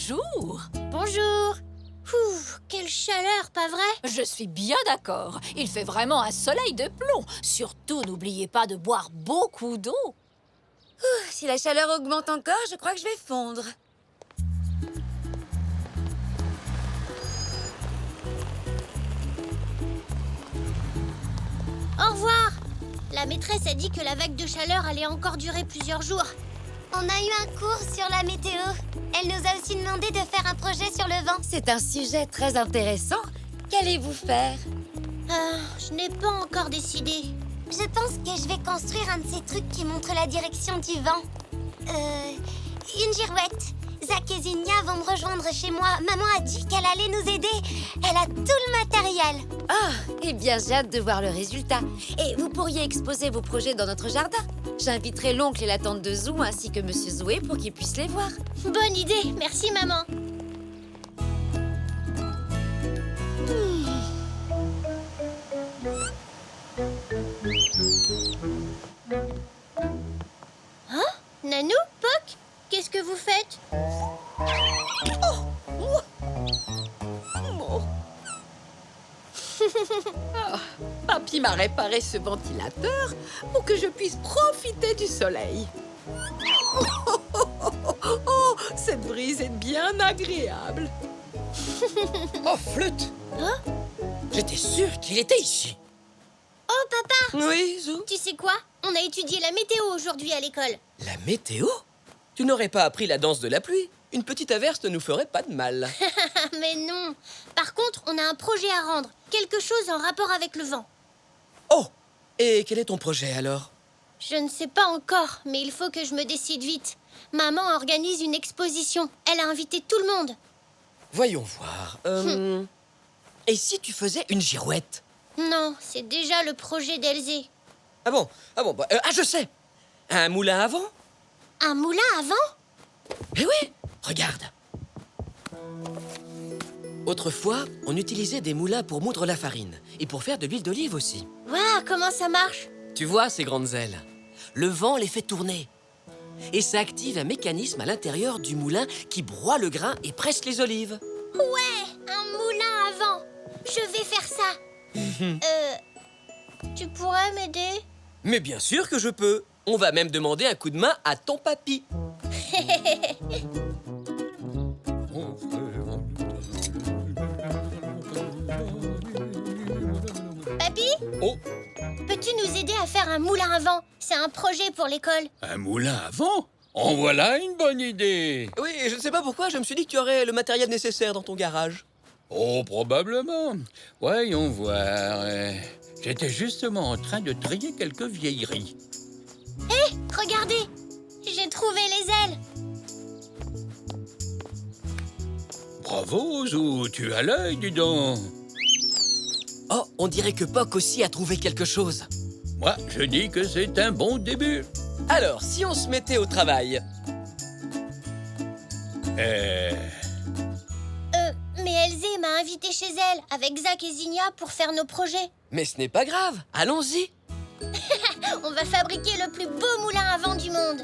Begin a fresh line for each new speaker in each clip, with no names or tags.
Bonjour.
Bonjour. Ouh, quelle chaleur, pas vrai?
Je suis bien d'accord. Il fait vraiment un soleil de plomb. Surtout, n'oubliez pas de boire beaucoup d'eau.
Si la chaleur augmente encore, je crois que je vais fondre.
Au revoir. La maîtresse a dit que la vague de chaleur allait encore durer plusieurs jours.
On a eu un cours sur la météo. Elle nous a aussi demandé de faire un projet sur le vent.
C'est un sujet très intéressant. Qu'allez-vous faire?
Je n'ai pas encore décidé.
Je pense que je vais construire un de ces trucs qui montre la direction du vent. Une girouette. Zach et Zinnia vont me rejoindre chez moi. Maman a dit qu'elle allait nous aider. Elle a tout le matériel.
Ah, eh bien, j'ai hâte de voir le résultat. Et vous pourriez exposer vos projets dans notre jardin. J'inviterai l'oncle et la tante de Zou ainsi que Monsieur Zoé pour qu'ils puissent les voir.
Bonne idée, merci maman. Hein? Nanou, Poc, qu'est-ce que vous faites?
Papy m'a réparé ce ventilateur pour que je puisse profiter du soleil. Oh, cette brise est bien agréable.
Oh, Flûte!
Hein?
J'étais sûr qu'il était ici.
Oh papa,
Oui, Zou?
tu sais quoi? On a étudié la météo aujourd'hui à l'école.
La météo? Tu n'aurais pas appris la danse de la pluie? Une petite averse ne nous ferait pas de mal.
Mais non. Par contre, on a un projet à rendre. Quelque chose en rapport avec le vent.
Oh! Et quel est ton projet alors?
Je ne sais pas encore, mais il faut que je me décide vite. Maman organise une exposition. Elle a invité tout le monde.
Voyons voir. Et si tu faisais une girouette?
Non, c'est déjà le projet d'Elzé.
Ah bon? Je sais! Un moulin à vent?
Un moulin à vent?
Eh oui! Regarde! Autrefois, on utilisait des moulins pour moudre la farine et pour faire de l'huile d'olive aussi.
Waouh, comment ça marche?
Tu vois ces grandes ailes? Le vent les fait tourner. Et ça active un mécanisme à l'intérieur du moulin qui broie le grain et presse les olives.
Ouais, un moulin à vent. Je vais faire ça. Tu pourrais m'aider?
Mais bien sûr que je peux. On va même demander un coup de main à ton papy.
Papy,
Oh,
peux-tu nous aider à faire un moulin à vent? C'est un projet pour l'école.
un moulin à vent? En voilà une bonne idée.
Oui, je ne sais pas pourquoi, je me suis dit que tu aurais le matériel nécessaire dans ton garage.
Oh, probablement. Voyons voir. J'étais justement en train de trier quelques vieilleries.
Regardez, j'ai trouvé les ailes.
Bravo, Zou, tu as l'œil, dis donc.
Oh, on dirait que Poc aussi a trouvé quelque chose.
Moi, je dis que c'est un bon début.
Alors, si on se mettait au travail?
Mais Elzé m'a invité chez elle avec Zach et Zinnia pour faire nos projets.
Mais ce n'est pas grave, allons-y.
On va fabriquer le plus beau moulin à vent du monde.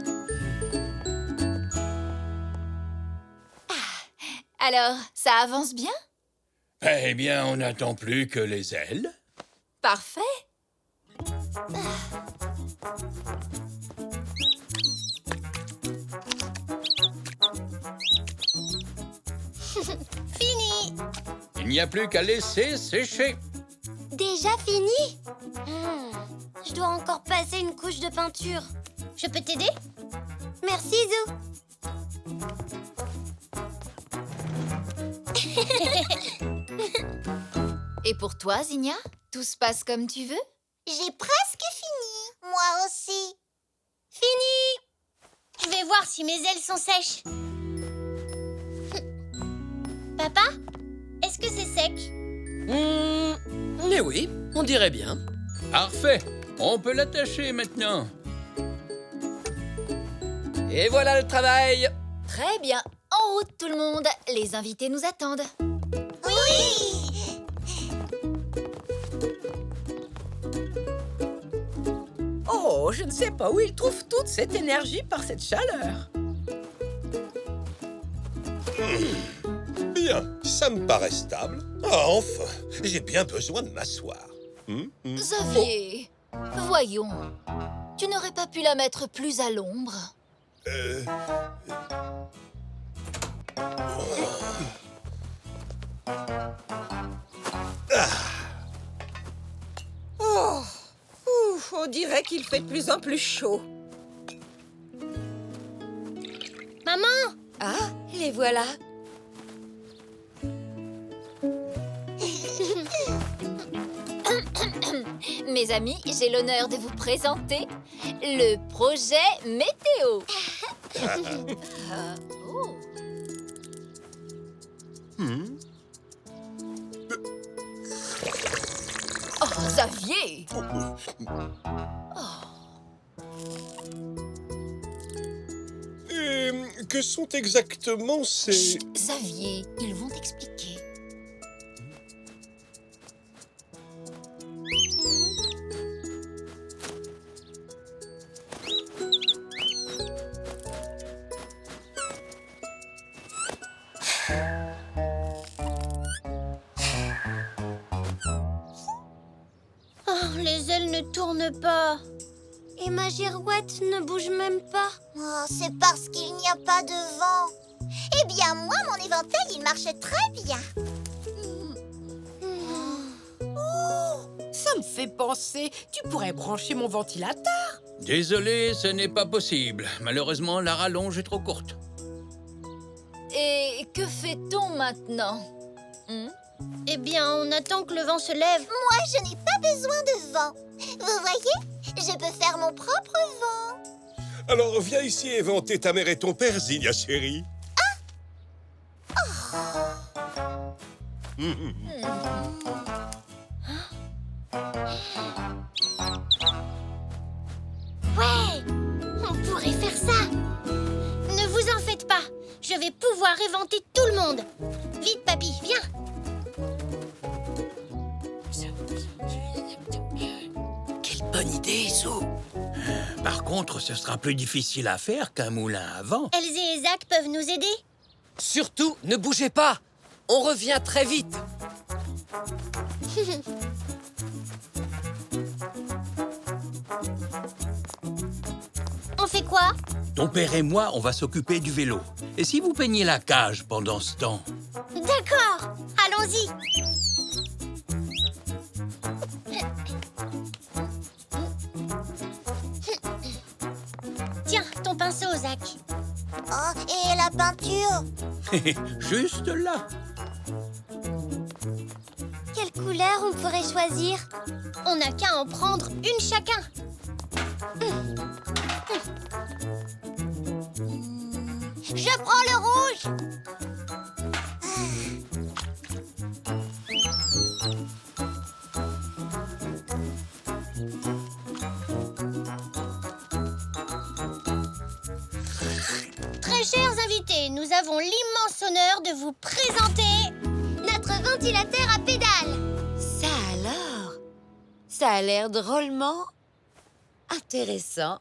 Alors, ça avance bien?
Eh bien, on n'attend plus que les ailes.
Parfait.
Fini.
Il n'y a plus qu'à laisser sécher.
Déjà fini? Je dois encore passer une couche de peinture.
Je peux t'aider?
Merci, Zou.
Et pour toi, Zinnia? Tout se passe comme tu veux?
J'ai presque fini. Moi aussi.
Fini. Je vais voir si mes ailes sont sèches. Papa, est-ce que c'est sec?
Mais oui, on dirait bien.
Parfait. On peut l'attacher maintenant.
Et voilà le travail.
Très bien. En route, tout le monde. Les invités nous attendent.
Oui!
Oh, je ne sais pas où ils trouvent toute cette énergie par cette chaleur.
Bien, ça me paraît stable. Ah, enfin, j'ai bien besoin de m'asseoir.
Xavier, voyons. Tu n'aurais pas pu la mettre plus à l'ombre?
Ouf, on dirait qu'il fait de plus en plus chaud.
Maman,
Ah, les voilà.
Mes amis, j'ai l'honneur de vous présenter le projet Météo. Oh. Oh, Xavier!
Et que sont exactement ces...
Chut, Xavier, ils vont t'expliquer.
oh, les ailes ne tournent pas.
Et ma girouette ne bouge même pas. Oh, c'est parce qu'il n'y a pas de vent. Eh bien, moi, mon éventail, il marche très bien.
Ça me fait penser, tu pourrais brancher mon ventilateur.
Désolé, ce n'est pas possible. Malheureusement, la rallonge est trop courte.
Et que fait-on maintenant?
Eh bien, on attend que le vent se lève.
Moi, je n'ai pas besoin de vent. Vous voyez, je peux faire mon propre vent.
Alors, viens ici éventer ta mère et ton père, Zinnia chérie.
Ouais, on pourrait faire ça. Ne vous en faites pas. Je vais pouvoir éventer tout le monde. Vite, papy, viens.
Quelle bonne idée, Zou.
Par contre, ce sera plus difficile à faire qu'un moulin à vent.
Elzé et Zach peuvent nous aider.
Surtout, ne bougez pas. On revient très vite.
On fait quoi?
Ton père et moi, on va s'occuper du vélo. Et si vous peignez la cage pendant ce temps?
D'accord, allons-y. Tiens, ton pinceau, Zach.
Oh, et la peinture?
Juste là.
Quelle couleur on pourrait choisir?
On n'a qu'à en prendre une chacun.
Je prends le rouge.
Très chers invités, nous avons l'immense honneur de vous présenter
Notre ventilateur à pédales.
Ça alors? Ça a l'air drôlement intéressant.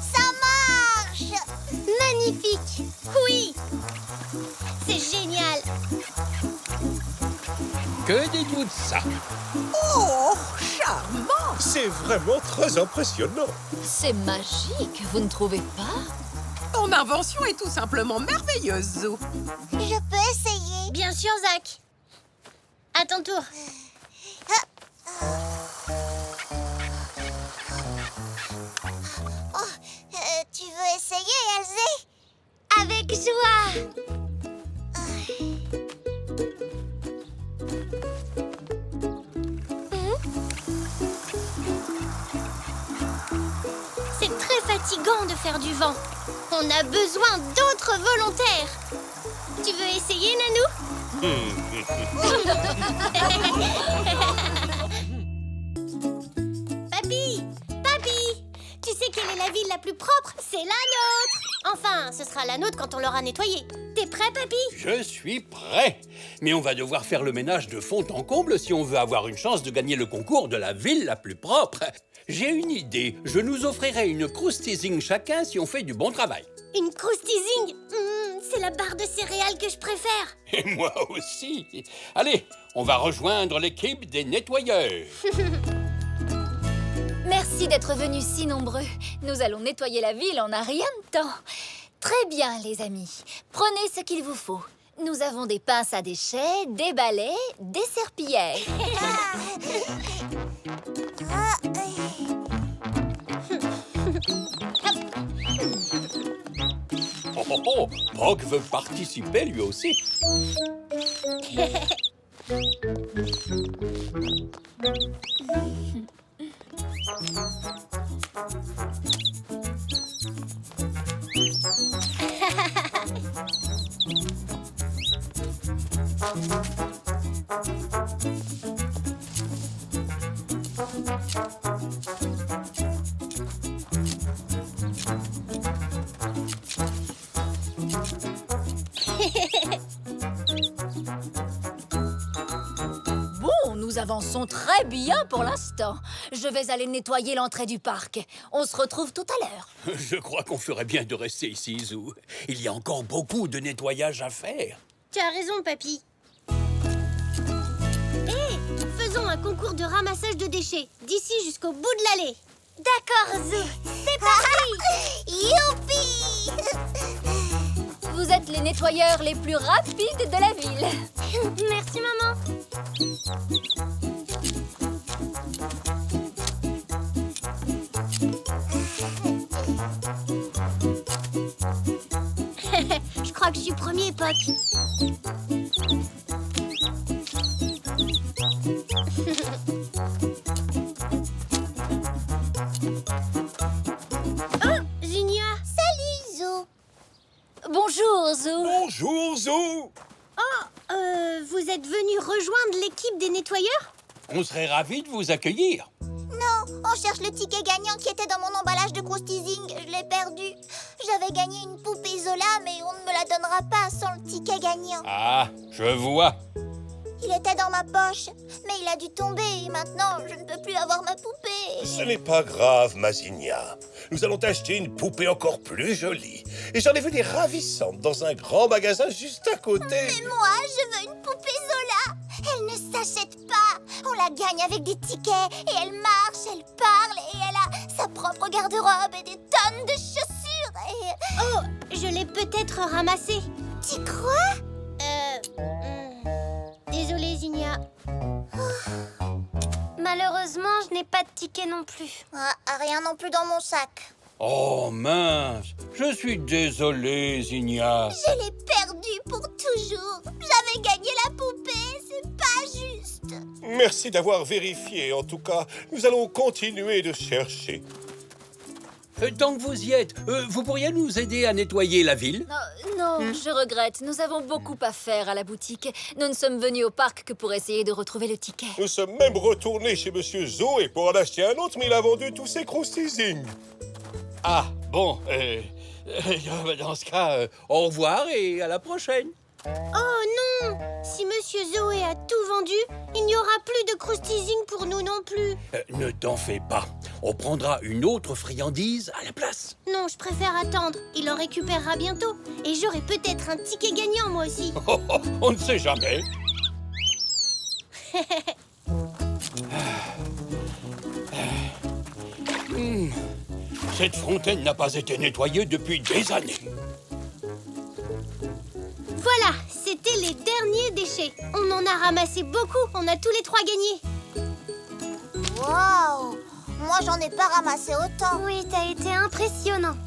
Ça marche. Magnifique.
Oui. C'est génial.
Que dites-vous de ça?
Oh, charmant.
C'est vraiment très impressionnant.
C'est magique, vous ne trouvez pas?
Ton invention est tout simplement merveilleuse, Zou.
Je peux essayer.
Bien sûr, Zach. À ton tour.
Tu veux essayer, Elzé? Avec joie.
C'est très fatigant de faire du vent. On a besoin d'autres volontaires. Tu veux essayer, Nanou? Papy! Papy! Tu sais quelle est la ville la plus propre? C'est la nôtre! Enfin, ce sera la nôtre quand on l'aura nettoyée. T'es prêt, papy?
Je suis prêt. Mais on va devoir faire le ménage de fond en comble si on veut avoir une chance de gagner le concours de la ville la plus propre. J'ai une idée. Je nous offrirai une croustising chacun si on fait du bon travail.
Une croustising? C'est la barre de céréales que je préfère.
Et moi aussi. Allez, on va rejoindre l'équipe des nettoyeurs.
Merci d'être venus si nombreux. Nous allons nettoyer la ville en un rien de temps. Très bien, les amis. Prenez ce qu'il vous faut. Nous avons des pinces à déchets, des balais, des serpillères.
Brock veut participer lui aussi.
Bon, nous avançons très bien pour l'instant. Je vais aller nettoyer l'entrée du parc. On se retrouve tout à l'heure.
Je crois qu'on ferait bien de rester ici, Zou. Il y a encore beaucoup de nettoyage à faire.
Tu as raison, papy. Hé, faisons un concours de ramassage de déchets, d'ici jusqu'au bout de l'allée.
D'accord, Zou. C'est parti. Youpi.
Vous êtes les nettoyeurs les plus rapides de la ville.
Merci, maman. Je crois que je suis premier, Puck. Oh, Zinnia.
Salut, Zou.
Bonjour, Zou.
Bonjour, Zou.
Vous êtes venu rejoindre l'équipe des nettoyeurs?
On serait ravis de vous accueillir.
Non, on cherche le ticket gagnant qui était dans mon emballage de croustising. Je l'ai perdu. J'avais gagné une poupée Zola, mais on ne me la donnera pas sans le ticket gagnant.
Ah, je vois.
Il était dans ma poche, mais il a dû tomber et maintenant je ne peux plus avoir ma poupée.
Ce n'est pas grave, Mazinia. Nous allons t'acheter une poupée encore plus jolie. Et j'en ai vu des ravissantes dans un grand magasin juste à côté.
Mais moi, je veux une poupée Zola. Elle ne s'achète pas. On la gagne avec des tickets et elle marche, elle parle et elle a sa propre garde-robe et des tonnes de chaussures et...
Oh, je l'ai peut-être ramassée.
Tu crois?
Désolée, Zinnia.
Malheureusement, je n'ai pas de ticket non plus. Rien non plus dans mon sac.
Oh mince, je suis désolé, Zinnia.
Je l'ai perdu pour toujours. J'avais gagné la poupée, c'est pas juste.
Merci d'avoir vérifié. En tout cas, nous allons continuer de chercher.
Tant que vous y êtes, vous pourriez nous aider à nettoyer la ville?
Non, je regrette. Nous avons beaucoup à faire à la boutique. Nous ne sommes venus au parc que pour essayer de retrouver le ticket.
Nous sommes même retournés chez Monsieur Zoé pour en acheter un autre, mais il a vendu tous ses croustising.
Ah, bon, dans ce cas, au revoir et à la prochaine.
Oh non! Si Monsieur Zoé a tout vendu, il n'y aura plus de croustising pour nous non plus.
Ne t'en fais pas. On prendra une autre friandise à la place.
Non, je préfère attendre. Il en récupérera bientôt. Et j'aurai peut-être un ticket gagnant, moi aussi.
On ne sait jamais. Cette fontaine n'a pas été nettoyée depuis des années.
Voilà, c'était les derniers déchets. On en a ramassé beaucoup. On a tous les 3 gagnés.
Waouh! Moi, j'en ai pas ramassé autant.
Oui, t'as été impressionnant.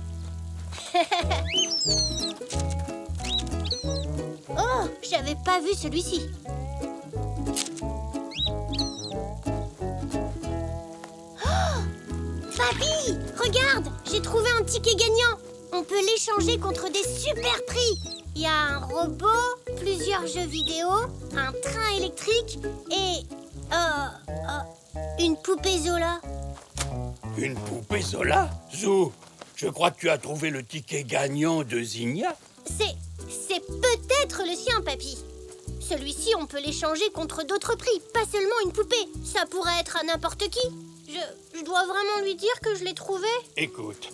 Oh, j'avais pas vu celui-ci. Oh, Papy, regarde, j'ai trouvé un ticket gagnant. On peut l'échanger contre des super prix. Il y a un robot, plusieurs jeux vidéo, un train électrique et... une poupée Zola.
Une poupée Zola? Zou, Je crois que tu as trouvé le ticket gagnant de Zinnia.
C'est peut-être le sien, papy. Celui-ci, on peut l'échanger contre d'autres prix, pas seulement une poupée. Ça pourrait être à n'importe qui. Je dois vraiment lui dire que je l'ai trouvé?
Écoute,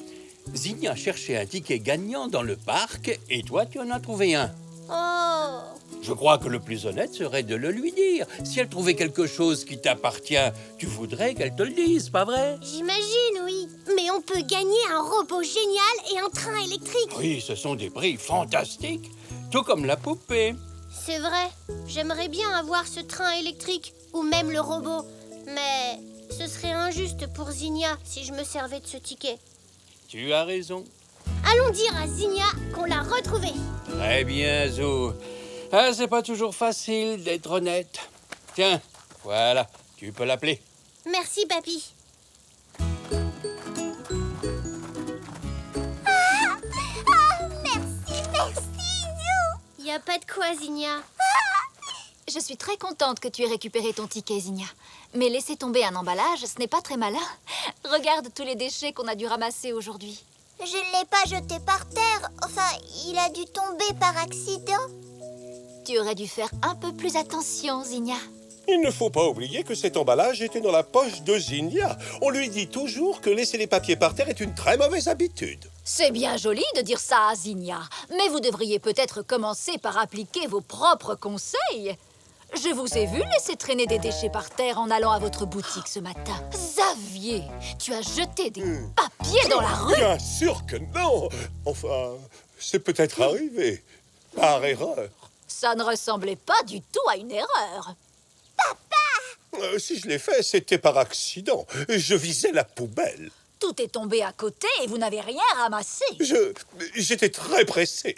Zinnia cherchait un ticket gagnant dans le parc et toi, tu en as trouvé un.
Oh!
Je crois que le plus honnête serait de le lui dire. Si elle trouvait quelque chose qui t'appartient, tu voudrais qu'elle te le dise, pas vrai?
J'imagine, oui. Mais on peut gagner un robot génial et un train électrique.
Oui, ce sont des prix fantastiques, tout comme la poupée.
C'est vrai. J'aimerais bien avoir ce train électrique ou même le robot. Mais ce serait injuste pour Zinnia si je me servais de ce ticket.
Tu as raison.
Allons dire à Zinnia qu'on l'a retrouvé.
Très bien, Zo. Ah, c'est pas toujours facile d'être honnête. Tiens, voilà, tu peux l'appeler.
Merci, papy.
Merci, Zou.
Y a pas de quoi, Zinnia.
Je suis très contente que tu aies récupéré ton ticket, Zinnia. Mais laisser tomber un emballage, ce n'est pas très malin. Regarde tous les déchets qu'on a dû ramasser aujourd'hui.
Je ne l'ai pas jeté par terre. Enfin, il a dû tomber par accident.
Tu aurais dû faire un peu plus attention, Zinnia.
Il ne faut pas oublier que cet emballage était dans la poche de Zinnia. On lui dit toujours que laisser les papiers par terre est une très mauvaise habitude.
C'est bien joli de dire ça à Zinnia, mais vous devriez peut-être commencer par appliquer vos propres conseils. Je vous ai vu laisser traîner des déchets par terre en allant à votre boutique ce matin. Xavier, tu as jeté des papiers dans la rue?
Bien sûr que non. Enfin, c'est peut-être arrivé. Par erreur.
Ça ne ressemblait pas du tout à une erreur.
Si je l'ai fait, c'était par accident. Je visais la poubelle.
Tout est tombé à côté et vous n'avez rien ramassé.
J'étais très pressé.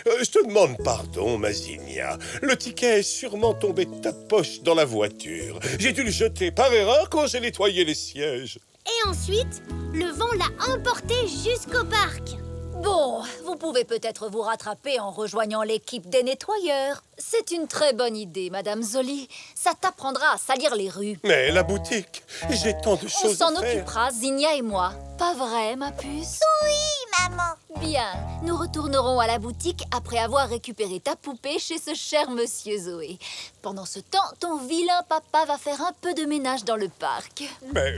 Je te demande pardon, ma Zinnia. Le ticket est sûrement tombé de ta poche dans la voiture. J'ai dû le jeter par erreur quand j'ai nettoyé les sièges.
Et ensuite, le vent l'a emporté jusqu'au parc.
Bon, vous pouvez peut-être vous rattraper en rejoignant l'équipe des nettoyeurs. C'est une très bonne idée, Madame Zoli. Ça t'apprendra à salir les rues.
Mais la boutique, j'ai tant de
On
choses à
s'en
faire.
occupera, Zinnia et moi. Pas vrai, ma puce?
Oui, maman.
Bien, nous retournerons à la boutique après avoir récupéré ta poupée chez ce cher monsieur Zoé. Pendant ce temps, ton vilain papa va faire un peu de ménage dans le parc.
Mais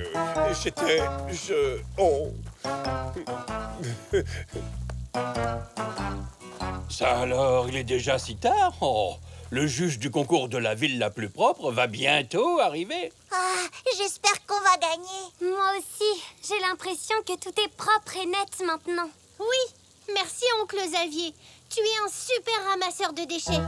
Ça alors, il est déjà si tard? Oh, le juge du concours de la ville la plus propre va bientôt arriver.
Ah, j'espère qu'on va gagner.
Moi aussi, j'ai l'impression que tout est propre et net maintenant. Oui, merci, oncle Xavier. Tu es un super ramasseur de déchets.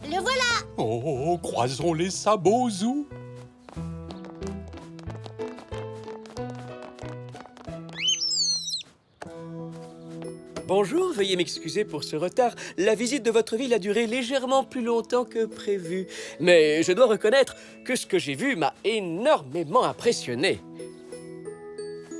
Le voilà.
Oh, croisons les sabots, Zou.
Bonjour, veuillez m'excuser pour ce retard. La visite de votre ville a duré légèrement plus longtemps que prévu. Mais je dois reconnaître que ce que j'ai vu m'a énormément impressionné.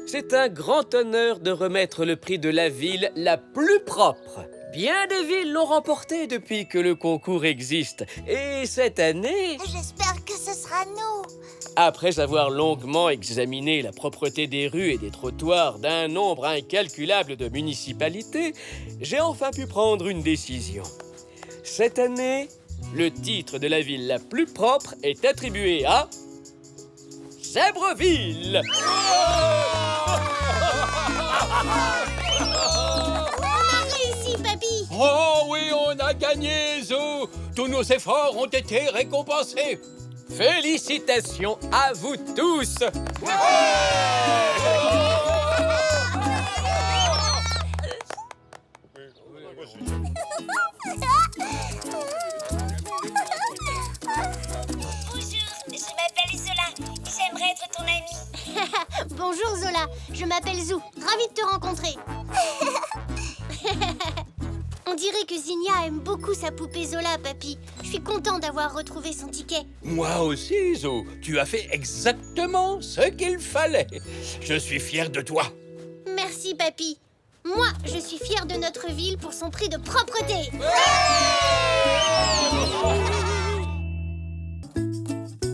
C'est un grand honneur de remettre le prix de la ville la plus propre. Bien des villes l'ont remporté depuis que le concours existe. Et cette année...
J'espère que ce sera nous.
Après avoir longuement examiné la propreté des rues et des trottoirs d'un nombre incalculable de municipalités, j'ai enfin pu prendre une décision. Cette année, le titre de la ville la plus propre est attribué à... Zèbreville!
On a réussi, papy.
Oh oui, on a gagné, Zou. Tous nos efforts ont été récompensés.
Félicitations à vous tous!
Bonjour, je m'appelle Zola. J'aimerais être ton amie.
Bonjour Zola, je m'appelle Zou. Ravie de te rencontrer. On dirait que Zinnia aime beaucoup sa poupée Zola, papy. Je suis content d'avoir retrouvé son ticket.
Moi aussi, Zou. Tu as fait exactement ce qu'il fallait. Je suis fier de toi.
Merci, papy. Moi, je suis fière de notre ville pour son prix de propreté.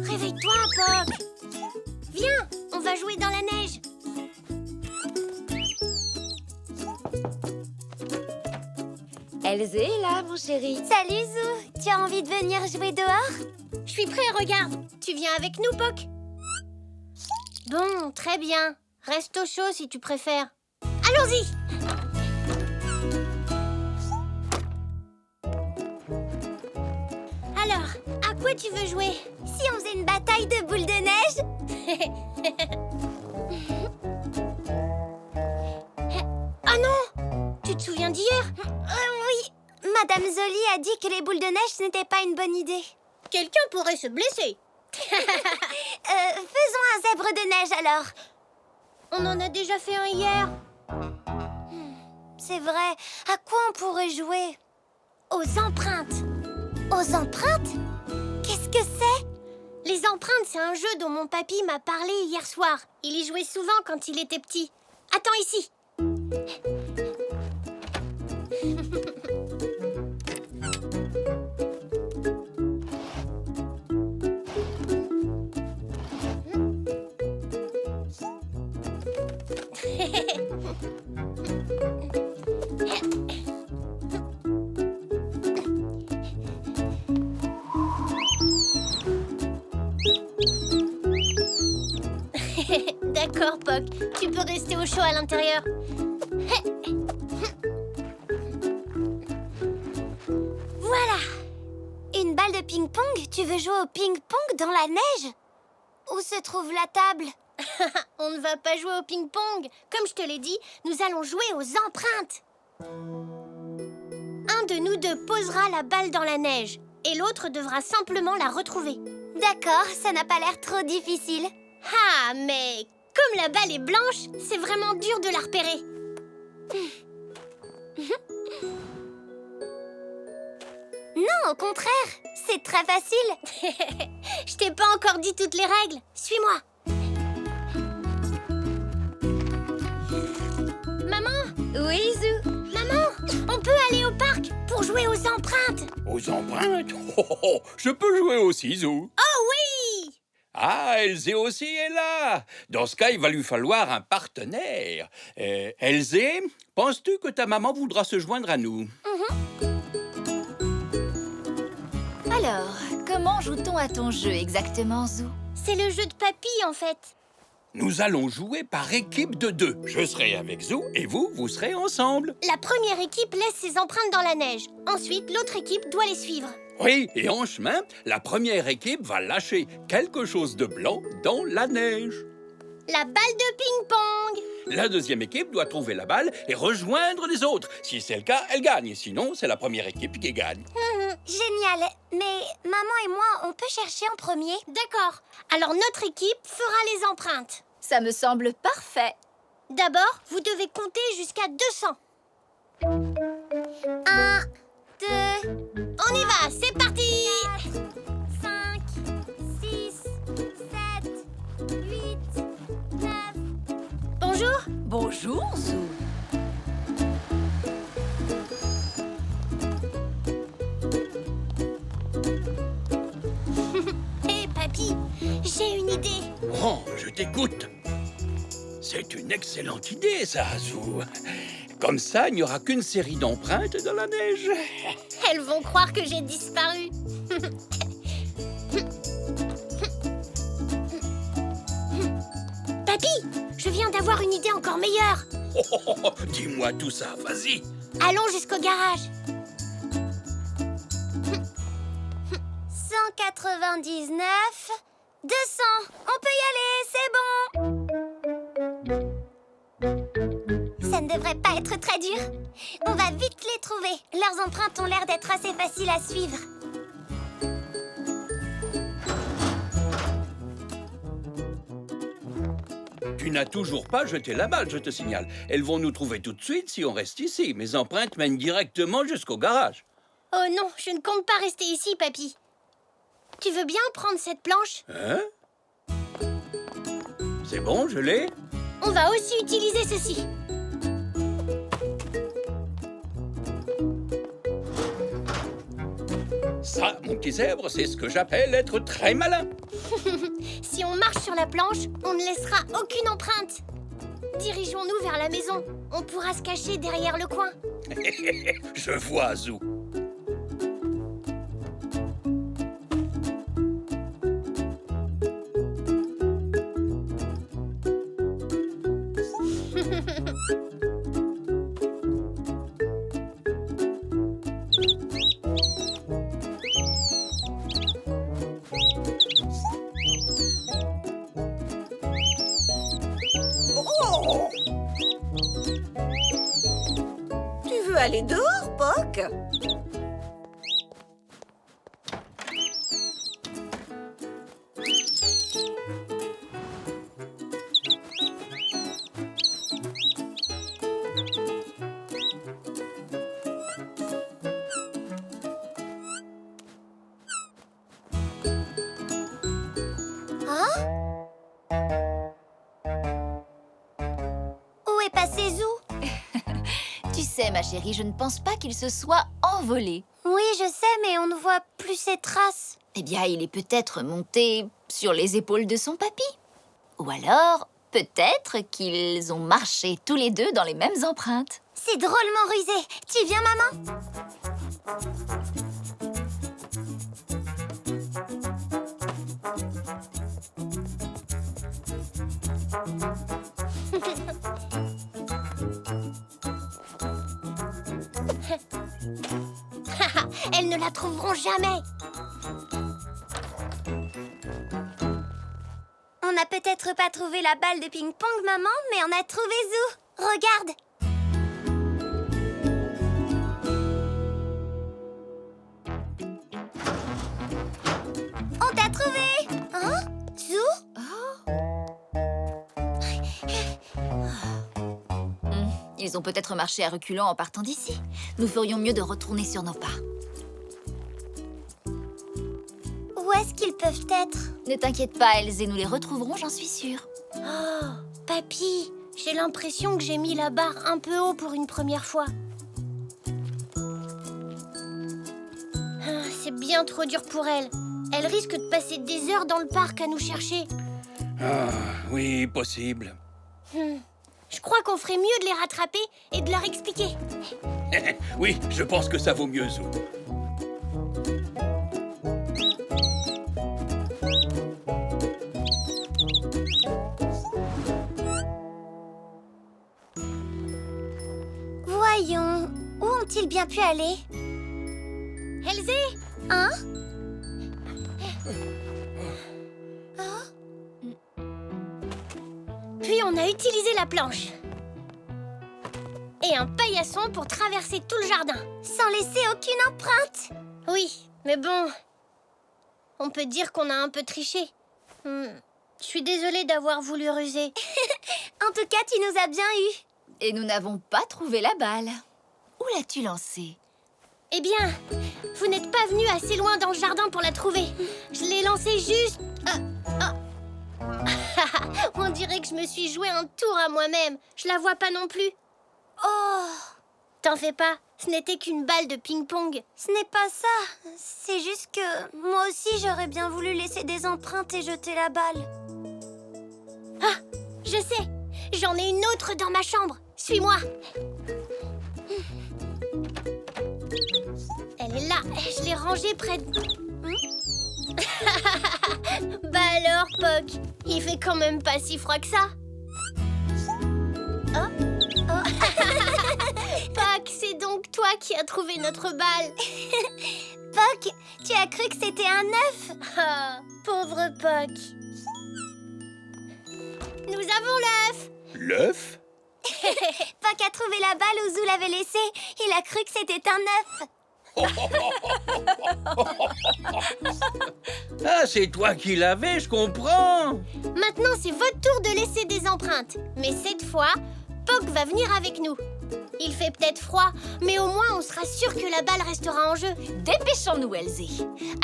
Réveille-toi, Pop. Viens, on va jouer dans la neige.
Elsa est là, mon chéri.
Salut Zou, tu as envie de venir jouer dehors?
Je suis prêt, regarde. Tu viens avec nous, Poc? Bon, très bien. Reste au chaud si tu préfères. Allons-y! Alors, à quoi tu veux jouer?
Si on faisait une bataille de boules de neige?
Ah non! Tu te souviens d'hier?
Oui, Madame Zoli a dit que les boules de neige, ce n'était pas une bonne idée.
Quelqu'un pourrait se blesser.
Faisons un zèbre de neige alors.
On en a déjà fait un hier.
C'est vrai, à quoi on pourrait jouer?
Aux empreintes.
Aux empreintes? Qu'est-ce que c'est?
Les empreintes, c'est un jeu dont mon papy m'a parlé hier soir. Il y jouait souvent quand il était petit. Attends ici. D'accord, Poc. Tu peux rester au chaud à l'intérieur.
Voilà. Une balle de ping-pong? Tu veux jouer au ping-pong dans la neige? Où se trouve la table?
On ne va pas jouer au ping-pong. Comme je te l'ai dit, nous allons jouer aux empreintes. Un de nous deux posera la balle dans la neige et l'autre devra simplement la retrouver.
D'accord, ça n'a pas l'air trop difficile.
Ah, mais comme la balle est blanche, c'est vraiment dur de la repérer.
Non, au contraire, c'est très facile.
Je t'ai pas encore dit toutes les règles. Suis-moi. Maman,
Oui, Zou.
maman, on peut aller au parc pour jouer aux empreintes.
Aux empreintes? Je peux jouer aussi, Zou.
Oh oui!
Ah, Elsa aussi est là. Dans ce cas, il va lui falloir un partenaire. Elsa, penses-tu que ta maman voudra se joindre à nous?
Alors, comment joue-t-on à ton jeu exactement, Zou?
C'est le jeu de papy, en fait.
Nous allons jouer par équipe de 2. Je serai avec Zou et vous serez ensemble.
La première équipe laisse ses empreintes dans la neige. Ensuite, l'autre équipe doit les suivre.
Oui, et en chemin, la première équipe va lâcher quelque chose de blanc dans la neige.
La balle de ping-pong.
La deuxième équipe doit trouver la balle et rejoindre les autres. Si c'est le cas, elle gagne. Sinon, c'est la première équipe qui gagne.
Génial. Mais maman et moi, on peut chercher en premier?
D'accord. Alors notre équipe fera les empreintes.
Ça me semble parfait.
D'abord, vous devez compter jusqu'à 200.
1, 2,
On y va, c'est parti.
5, 6, 7, 8, 9.
Bonjour.
Bonjour, Zou.
Hé, papy, j'ai une idée.
Oh, je t'écoute. C'est une excellente idée, ça, Zou. Comme ça, il n'y aura qu'une série d'empreintes dans la neige.
Elles vont croire que j'ai disparu. Papy, je viens d'avoir une idée encore meilleure.
Dis-moi tout ça, vas-y.
Allons jusqu'au garage.
199, 200. On peut y aller, c'est bon. Ça ne devrait pas être très dur. On va vite les trouver. Leurs empreintes ont l'air d'être assez faciles à suivre.
Tu n'as toujours pas jeté la balle, je te signale. Elles vont nous trouver tout de suite si on reste ici. Mes empreintes mènent directement jusqu'au garage.
Oh non, je ne compte pas rester ici, papy. Tu veux bien prendre cette planche?
Hein? C'est bon, je l'ai?
On va aussi utiliser ceci.
Ça, mon petit zèbre, c'est ce que j'appelle être très malin.
Si on marche sur la planche, on ne laissera aucune empreinte. Dirigeons-nous vers la maison. On pourra se cacher derrière le coin.
Je vois, Zou.
Oh! Tu veux aller dehors, Poc?
Où est passé Zou?
Tu sais, ma chérie, je ne pense pas qu'il se soit envolé.
Oui, je sais, mais on ne voit plus ses traces.
Eh bien, il est peut-être monté sur les épaules de son papy. Ou alors, peut-être qu'ils ont marché tous les deux dans les mêmes empreintes.
C'est drôlement rusé. Tu viens, maman? Elles ne la trouveront jamais. On n'a peut-être pas trouvé la balle de ping-pong, maman, mais on a trouvé Zou. Regarde. On t'a trouvé. Hein? Zou?
Ils ont peut-être marché à reculons en partant d'ici. Nous ferions mieux de retourner sur nos pas.
Où est-ce qu'ils peuvent être?
Ne t'inquiète pas, Elzé, nous les retrouverons, j'en suis sûre.
Oh, papy, j'ai l'impression que j'ai mis la barre un peu haut pour une première fois. Ah, c'est bien trop dur pour elle. Elle risque de passer des heures dans le parc à nous chercher.
Ah, oui, possible.
Je crois qu'on ferait mieux de les rattraper et de leur expliquer.
Oui, je pense que ça vaut mieux, Zou.
Voyons, où ont-ils bien pu aller? Elzé? Hein? Puis on a utilisé la planche. Et un paillasson pour traverser tout le jardin. Sans laisser aucune empreinte. Oui, mais bon... On peut dire qu'on a un peu triché. Je suis désolée d'avoir voulu ruser. En tout cas, tu nous as bien eu.
Et nous n'avons pas trouvé la balle. Où l'as-tu lancée?
Eh bien, vous n'êtes pas venu assez loin dans le jardin pour la trouver. Je l'ai lancée juste... On dirait que je me suis joué un tour à moi-même. Je la vois pas non plus. Oh! T'en fais pas, ce n'était qu'une balle de ping-pong. Ce n'est pas ça. C'est juste que moi aussi j'aurais bien voulu laisser des empreintes et jeter la balle. Ah! Je sais! J'en ai une autre dans ma chambre. Suis-moi. Elle est là. Je l'ai rangée près de... Bah alors, Poc, il fait quand même pas si froid que ça. Oh. Poc, c'est donc toi qui as trouvé notre balle. Poc, tu as cru que c'était un œuf? Ah, pauvre Poc. Nous avons l'œuf.
L'œuf?
Poc a trouvé la balle où Zou l'avait laissée. Il a cru que c'était un œuf.
Ah, c'est toi qui l'avais, je comprends.
Maintenant, c'est votre tour de laisser des empreintes. Mais cette fois, Poc va venir avec nous. Il fait peut-être froid, mais au moins on sera sûr que la balle restera en jeu.
Dépêchons-nous, Elzé.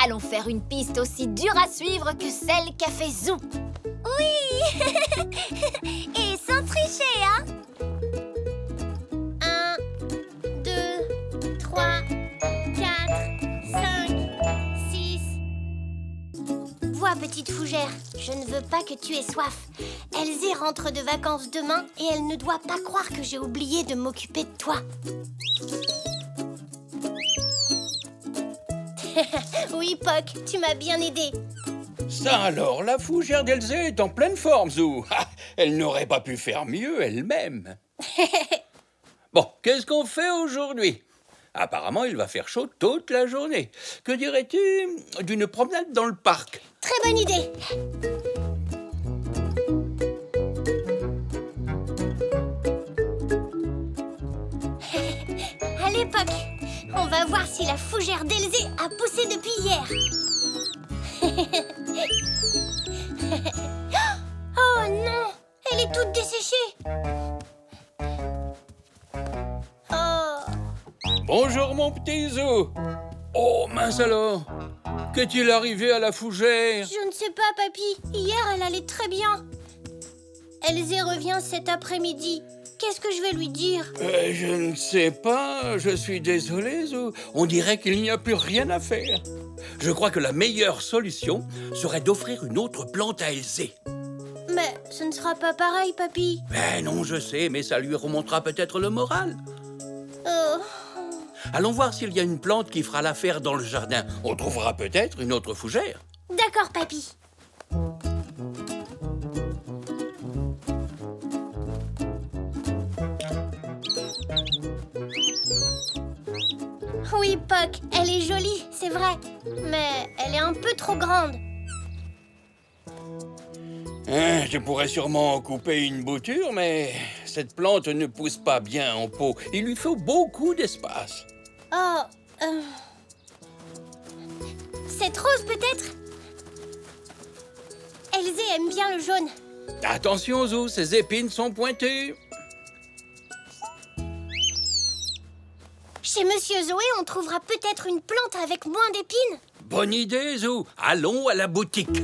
Allons faire une piste aussi dure à suivre que celle qu'a fait Zou.
Oui. Et sans tricher, hein. 1, 2, 3, 4, 5, toi, petite fougère. Je ne veux pas que tu aies soif. Elzé rentre de vacances demain et elle ne doit pas croire que j'ai oublié de m'occuper de toi. Oui, Poc, tu m'as bien aidé.
Ça alors, la fougère d'Elzé est en pleine forme, Zou. Ah, elle n'aurait pas pu faire mieux elle-même. Bon, qu'est-ce qu'on fait aujourd'hui? Apparemment, il va faire chaud toute la journée. Que dirais-tu d'une promenade dans le parc?
Très bonne idée. Allez, Poc, on va voir si la fougère d'Elzé a poussé depuis hier. Oh non, elle est toute desséchée. Oh,
Bonjour, mon petit Zou. Oh, mince alors. Qu'est-il arrivé à la fougère?
je ne sais pas, papy. Hier, elle allait très bien. Elzé revient cet après-midi. Qu'est-ce que je vais lui dire?
Je ne sais pas, je suis désolé, Zou. On dirait qu'il n'y a plus rien à faire. Je crois que la meilleure solution serait d'offrir une autre plante à Elzé.
Mais ce ne sera pas pareil, papy.
Ben non, je sais, mais ça lui remontera peut-être le moral.
Oh.
Allons voir s'il y a une plante qui fera l'affaire dans le jardin. On trouvera peut-être une autre fougère.
D'accord, papy. Oui, Poc, elle est jolie, c'est vrai. Mais elle est un peu trop grande.
Je pourrais sûrement en couper une bouture, mais cette plante ne pousse pas bien en pot. Il lui faut beaucoup d'espace.
Oh, cette rose peut-être? Elzé aime bien le jaune.
Attention, Zou, ses épines sont pointues.
Chez Monsieur Zoé, on trouvera peut-être une plante avec moins d'épines.
Bonne idée, Zou. Allons à la boutique.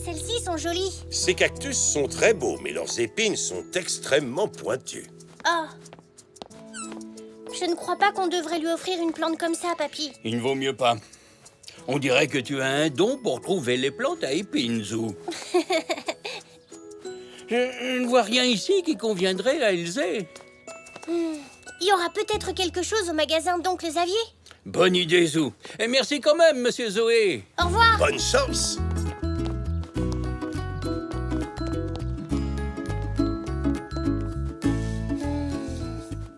Celles-ci sont jolies.
Ces cactus sont très beaux, mais leurs épines sont extrêmement pointues.
Oh. Je ne crois pas qu'on devrait lui offrir une plante comme ça, papy.
Il ne vaut mieux pas. On dirait que tu as un don pour trouver les plantes à épines, Zou. Je ne vois rien ici qui conviendrait à Elzé.
Il y aura peut-être quelque chose au magasin d'Oncle Xavier.
Bonne idée, Zou. Et merci quand même, Monsieur Zoé.
Au revoir.
Bonne chance!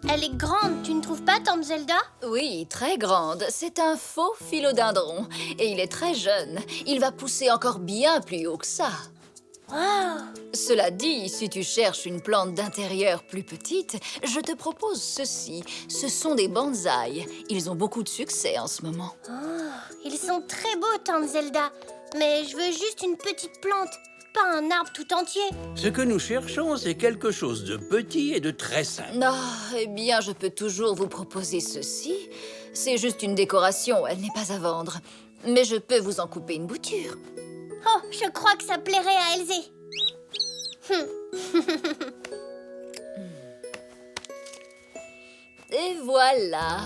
Elle est grande, tu ne trouves pas, Tante Zelda?
Oui, très grande. C'est un faux philodendron. Et il est très jeune. Il va pousser encore bien plus haut que ça.
Wow.
Cela dit, si tu cherches une plante d'intérieur plus petite, je te propose ceci. Ce sont des bonsaïs. Ils ont beaucoup de succès en ce moment.
Ils sont très beaux, Tante Zelda. Mais je veux juste une petite plante, pas un arbre tout entier.
Ce que nous cherchons, c'est quelque chose de petit et de très simple.
Eh bien, je peux toujours vous proposer ceci. C'est juste une décoration, elle n'est pas à vendre. Mais je peux vous en couper une bouture.
Oh, je crois que ça plairait à Elzé.
Et voilà.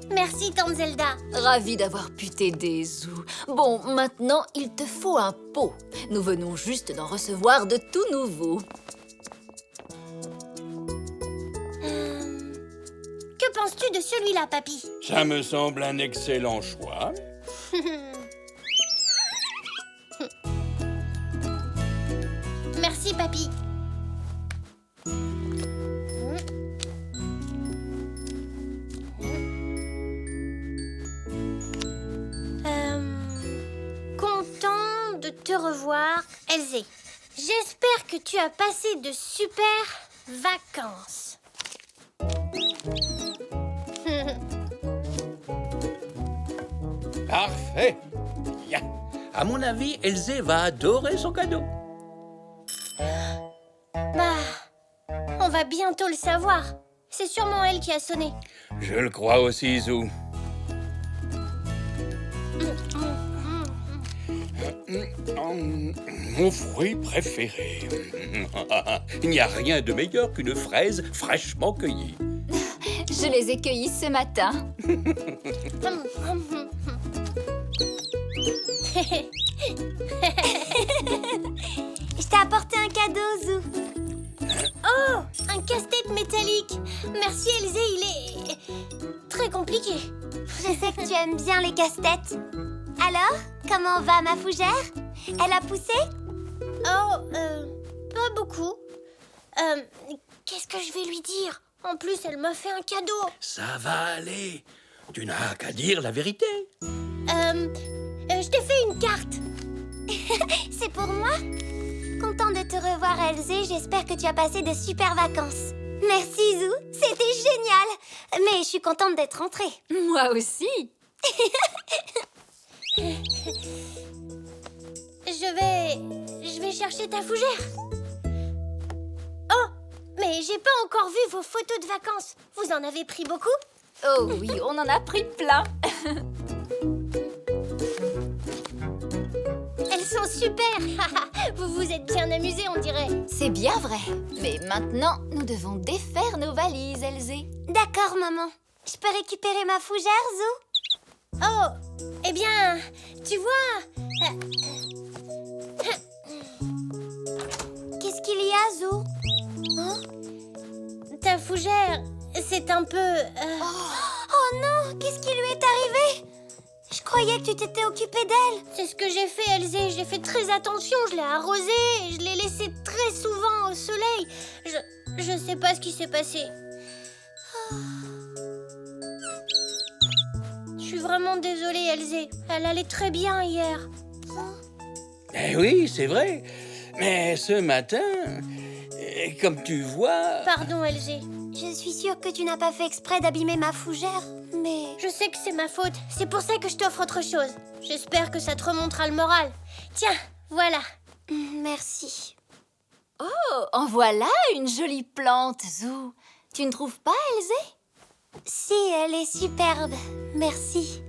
Merci, Tante Zelda.
Ravi d'avoir pu t'aider, Zou. Bon, maintenant, il te faut un pot. Nous venons juste d'en recevoir de tout nouveau.
Que penses-tu de celui-là, papy?
Ça me semble un excellent choix.
Merci, papy. Content de te revoir, Elzé. J'espère que tu as passé de super vacances.
Parfait. Bien. À mon avis, Elzé va adorer son cadeau.
Bah, on va bientôt le savoir. C'est sûrement elle qui a sonné.
Je le crois aussi, Zou. Mon fruit préféré. Il n'y a rien de meilleur qu'une fraise fraîchement cueillie.
Je les ai cueillis ce matin.
Je t'ai apporté un cadeau, Zou.
Oh, un casse-tête métallique. Merci Elzé, il est très compliqué.
Je sais que tu aimes bien les casse-têtes. Alors, comment va ma fougère? Elle a poussé?
Oh, pas beaucoup. Qu'est-ce que je vais lui dire? En plus, elle m'a fait un cadeau.
Ça va aller. Tu n'as qu'à dire la vérité.
Je t'ai fait une carte.
C'est pour moi? Content de te revoir, Elzé. J'espère que tu as passé de super vacances. Merci, Zou. C'était génial. Mais je suis contente d'être rentrée.
Moi aussi.
Je vais chercher ta fougère. Oh, mais j'ai pas encore vu vos photos de vacances. Vous en avez pris beaucoup?
Oh oui, on en a pris plein.
Elles sont super. Vous vous êtes bien amusés, on dirait.
C'est bien vrai. Mais maintenant, nous devons défaire nos valises, Elzé.
D'accord, maman. Je peux récupérer ma fougère, Zou?
Oh, eh bien, tu vois...
Qu'est-ce qu'il y a, Zou? Hein?
Ta fougère, c'est un peu...
Oh non, qu'est-ce qui lui est arrivé? Je croyais que tu t'étais occupée d'elle.
C'est ce que j'ai fait, Elzé. J'ai fait très attention. Je l'ai arrosée et je l'ai laissée très souvent au soleil. Je sais pas ce qui s'est passé. Je suis vraiment désolée, Elzé. Elle allait très bien hier.
Eh oui, c'est vrai. Mais ce matin, comme tu vois...
Pardon, Elzé.
Je suis sûre que tu n'as pas fait exprès d'abîmer ma fougère, mais...
Je sais que c'est ma faute. C'est pour ça que je t'offre autre chose. J'espère que ça te remontera le moral. Tiens, voilà.
Merci.
Oh, en voilà une jolie plante, Zou. Tu ne trouves pas, Elzé?
Si, elle est superbe. Merci.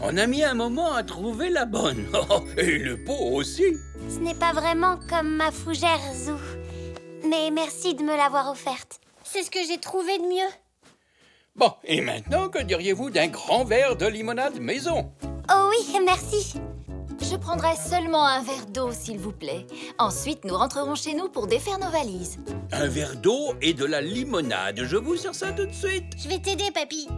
On a mis un moment à trouver la bonne. Et le pot aussi.
Ce n'est pas vraiment comme ma fougère, Zou. Mais merci de me l'avoir offerte.
C'est ce que j'ai trouvé de mieux.
Bon, et maintenant, que diriez-vous d'un grand verre de limonade maison?
Oh oui, merci.
Je prendrai seulement un verre d'eau, s'il vous plaît. Ensuite, nous rentrerons chez nous pour défaire nos valises.
Un verre d'eau et de la limonade. Je vous sers ça tout de suite.
Je vais t'aider, papy.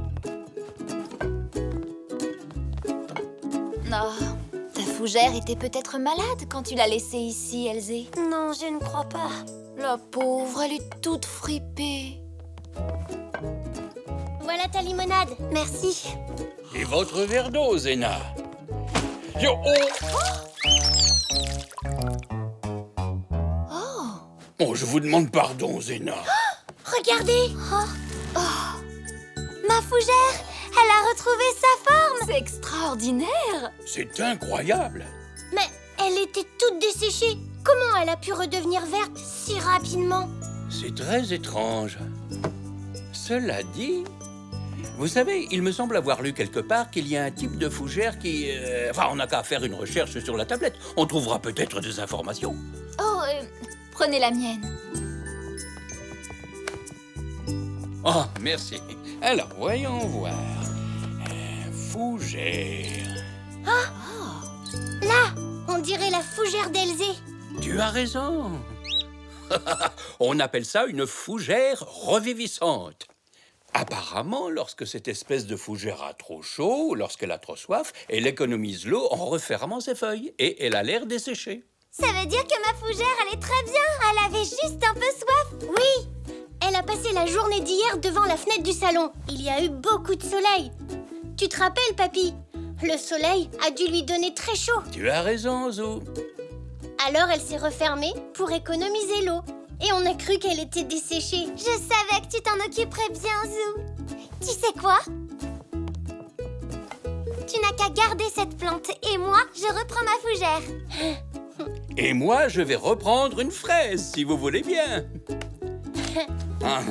Oh, ta fougère était peut-être malade quand tu l'as laissée ici, Elzé.
Non, je ne crois pas.
La pauvre, elle est toute fripée.
Voilà ta limonade.
Merci.
Et votre verre d'eau, Zéna. Yo, oh, je vous demande pardon, Zéna.
Regardez.
Ma fougère, elle a retrouvé sa forme.
C'est extraordinaire.
C'est incroyable.
Mais elle était toute desséchée. Comment elle a pu redevenir verte si rapidement?
C'est très étrange. Cela dit, vous savez, il me semble avoir lu quelque part qu'il y a un type de fougère qui... Enfin, on n'a qu'à faire une recherche sur la tablette. On trouvera peut-être des informations.
Oh, prenez la mienne.
Oh, merci. Alors, voyons voir. Fougère.
Là, on dirait la fougère d'Elzé.
Tu as raison. On appelle ça une fougère reviviscente. Apparemment, lorsque cette espèce de fougère a trop chaud ou lorsqu'elle a trop soif, elle économise l'eau en refermant ses feuilles et elle a l'air desséchée.
Ça veut dire que ma fougère, elle est très bien. Elle avait juste un peu soif.
Oui, elle a passé la journée d'hier devant la fenêtre du salon. Il y a eu beaucoup de soleil. Tu te rappelles, papy? Le soleil a dû lui donner très chaud.
Tu as raison, Zou.
Alors elle s'est refermée pour économiser l'eau. Et on a cru qu'elle était desséchée.
Je savais que tu t'en occuperais bien, Zou. Tu sais quoi? Tu n'as qu'à garder cette plante et moi, je reprends ma fougère.
Et moi, je vais reprendre une fraise, si vous voulez bien. Ah.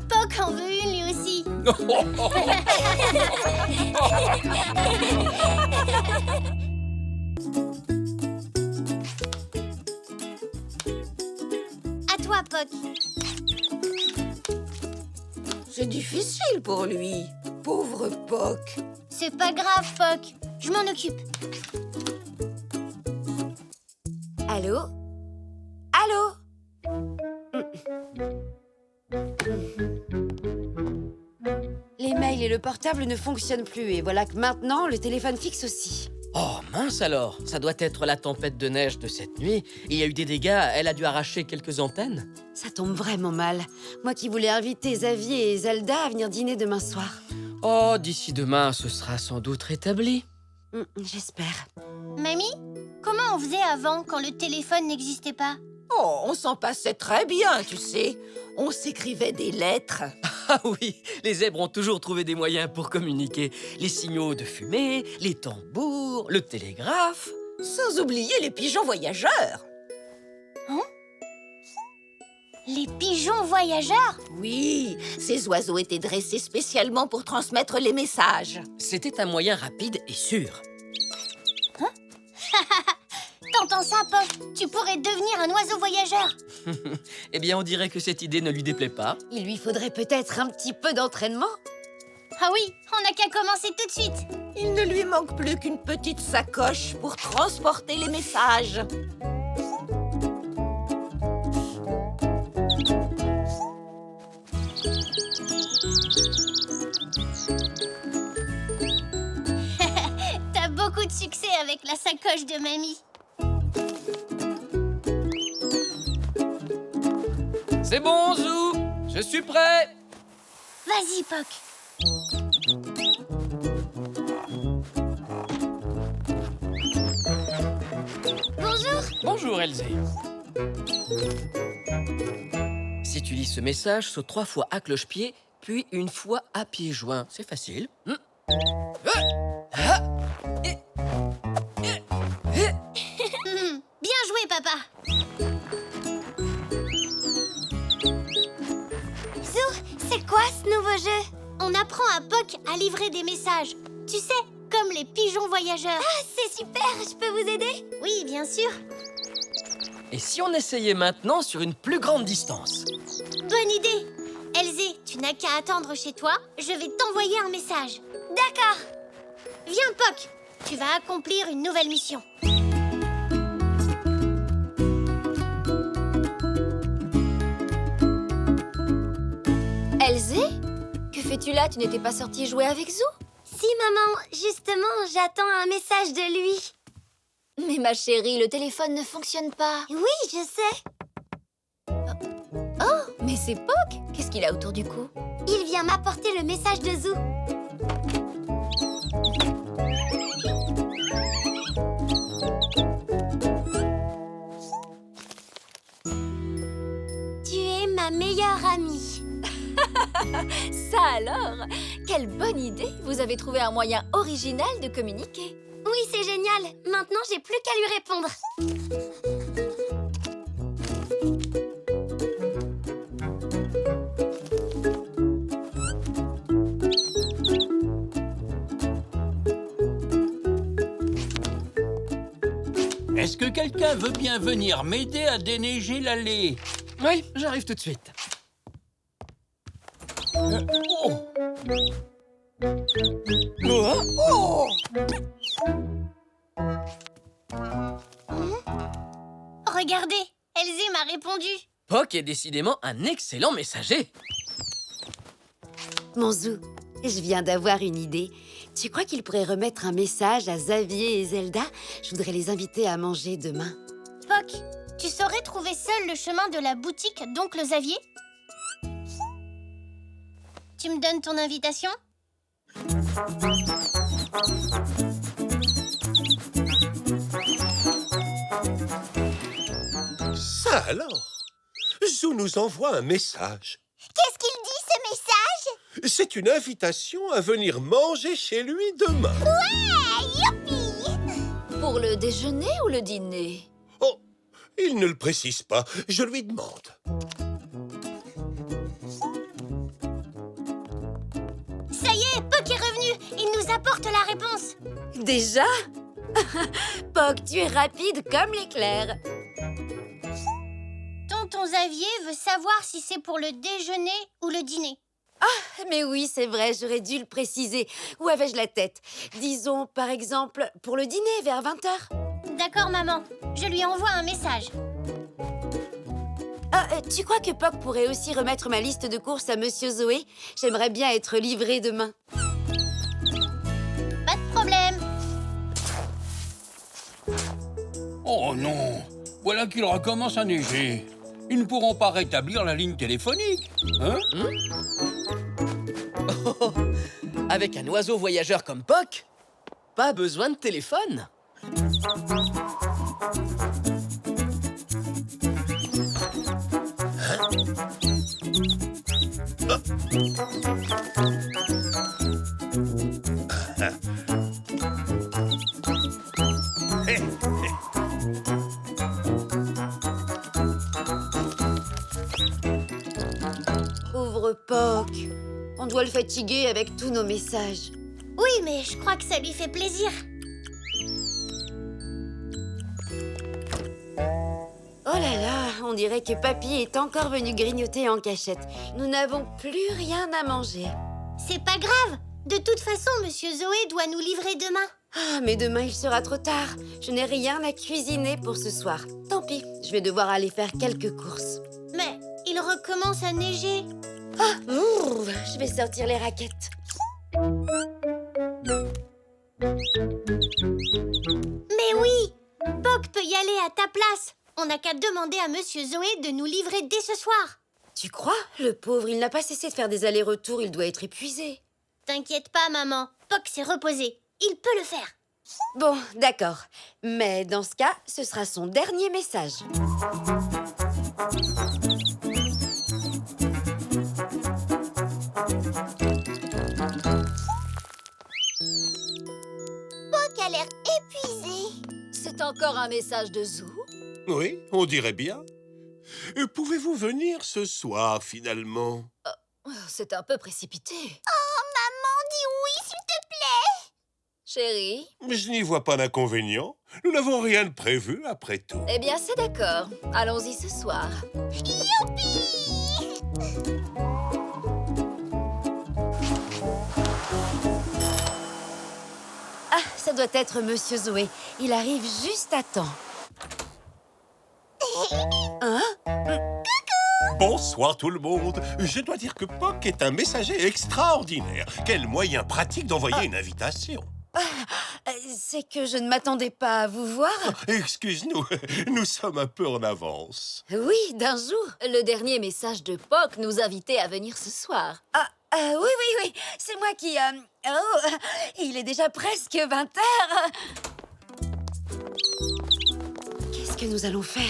Poc en veut une lui aussi. À toi, Poc.
C'est difficile pour lui. Pauvre Poc.
C'est pas grave, Poc. Je m'en occupe.
Allô? Allô? Les mails et le portable ne fonctionnent plus et voilà que maintenant, le téléphone fixe aussi.
Oh mince alors, ça doit être la tempête de neige de cette nuit. Il y a eu des dégâts, elle a dû arracher quelques antennes.
Ça tombe vraiment mal. Moi qui voulais inviter Xavier et Zelda à venir dîner demain soir.
Oh, d'ici demain, ce sera sans doute rétabli.
J'espère.
Mamie, comment on faisait avant quand le téléphone n'existait pas?
Oh, on s'en passait très bien, tu sais. On s'écrivait des lettres.
Ah oui, les zèbres ont toujours trouvé des moyens pour communiquer. Les signaux de fumée, les tambours, le télégraphe.
Sans oublier les pigeons voyageurs.
Les pigeons voyageurs?
Oui, ces oiseaux étaient dressés spécialement pour transmettre les messages.
C'était un moyen rapide et sûr.
T'entends ça, Poc? Tu pourrais devenir un oiseau voyageur.
Eh bien, on dirait que cette idée ne lui déplaît pas.
Il lui faudrait peut-être un petit peu d'entraînement.
Ah oui, on n'a qu'à commencer tout de suite.
Il ne lui manque plus qu'une petite sacoche pour transporter les messages.
T'as beaucoup de succès avec la sacoche de mamie.
C'est bon, Zou, je suis prêt.
Vas-y, Poc.
Bonjour.
Bonjour, Elzé. Si tu lis ce message, saute 3 fois à cloche-pied, puis une fois à pieds joints. C'est facile.
Bien joué, papa.
Zou, c'est quoi ce nouveau jeu?
On apprend à Poc à livrer des messages. Tu sais, comme les pigeons voyageurs.
Ah, c'est super, je peux vous aider?
Oui, bien sûr.
Et si on essayait maintenant sur une plus grande distance?
Bonne idée. Elzé, tu n'as qu'à attendre chez toi. Je vais t'envoyer un message.
D'accord.
Viens, Poc. Tu vas accomplir une nouvelle mission.
Elzé? Que fais-tu là? Tu n'étais pas sortie jouer avec Zou?
Si, maman, justement, j'attends un message de lui.
Mais ma chérie, le téléphone ne fonctionne pas.
Oui, je sais.
Oh, mais c'est Poc! Qu'est-ce qu'il a autour du cou?
Il vient m'apporter le message de Zou. Tu es ma meilleure amie.
Ça alors! Quelle bonne idée! Vous avez trouvé un moyen original de communiquer.
Oui, c'est génial. Maintenant, j'ai plus qu'à lui répondre.
Est-ce que quelqu'un veut bien venir m'aider à déneiger l'allée?
Oui, j'arrive tout de suite.
Regardez, Elzé m'a répondu.
Poc est décidément un excellent messager.
Mon Zou, je viens d'avoir une idée. Tu crois qu'il pourrait remettre un message à Xavier et Zelda? Je voudrais les inviter à manger demain.
Poc, tu saurais trouver seul le chemin de la boutique d'Oncle Xavier? Tu me donnes ton invitation?
Ça alors? Zou nous envoie un message.
Qu'est-ce qu'il dit, ce message?
C'est une invitation à venir manger chez lui demain.
Ouais, youpi!
Pour le déjeuner ou le dîner?
Oh, il ne le précise pas. Je lui demande.
Poc est revenu. Il nous apporte la réponse.
Déjà? Poc, tu es rapide comme l'éclair.
Tonton Xavier veut savoir si c'est pour le déjeuner ou le dîner.
Mais oui, c'est vrai, j'aurais dû le préciser. Où avais-je la tête? Disons, par exemple, pour le dîner vers 20h.
D'accord, maman. Je lui envoie un message.
Tu crois que Poc pourrait aussi remettre ma liste de courses à Monsieur Zoé? J'aimerais bien être livrée demain.
Pas de problème.
Oh non! Voilà qu'il recommence à neiger. Ils ne pourront pas rétablir la ligne téléphonique, hein?
Avec un oiseau voyageur comme Poc, pas besoin de téléphone.
Pauvre Poc. On doit le fatiguer avec tous nos messages.
Oui, mais je crois que ça lui fait plaisir.
Oh là là, on dirait que Papy est encore venu grignoter en cachette. Nous n'avons plus rien à manger.
C'est pas grave. De toute façon, Monsieur Zoé doit nous livrer demain.
Ah, mais demain il sera trop tard. Je n'ai rien à cuisiner pour ce soir. Tant pis, je vais devoir aller faire quelques courses.
Mais il recommence à neiger.
Je vais sortir les raquettes.
Mais oui! Poc peut y aller à ta place. On n'a qu'à demander à Monsieur Zoé de nous livrer dès ce soir.
Tu crois? Le pauvre, il n'a pas cessé de faire des allers-retours, il doit être épuisé.
T'inquiète pas, maman. Poc s'est reposé. Il peut le faire.
Bon, d'accord. Mais dans ce cas, ce sera son dernier message.
Poc a l'air épuisé.
C'est encore un message de Zou?
Oui, on dirait bien. Pouvez-vous venir ce soir, finalement?
C'est un peu précipité.
Oh, maman, dis oui, s'il te plaît.
Chérie?
Je n'y vois pas d'inconvénient. Nous n'avons rien de prévu, après tout.
Eh bien, c'est d'accord. Allons-y ce soir.
Ah, ça doit être Monsieur Zoé. Il arrive juste à temps. Hein?
Bonsoir tout le monde. Je dois dire que Poc est un messager extraordinaire. Quel moyen pratique d'envoyer une invitation.
C'est que je ne m'attendais pas à vous voir.
Excuse-nous, nous sommes un peu en avance.
Oui, d'un jour.
Le dernier message de Poc nous invitait à venir ce soir.
Oui, c'est moi qui... Oh, il est déjà presque 20h. Qu'est-ce que nous allons faire?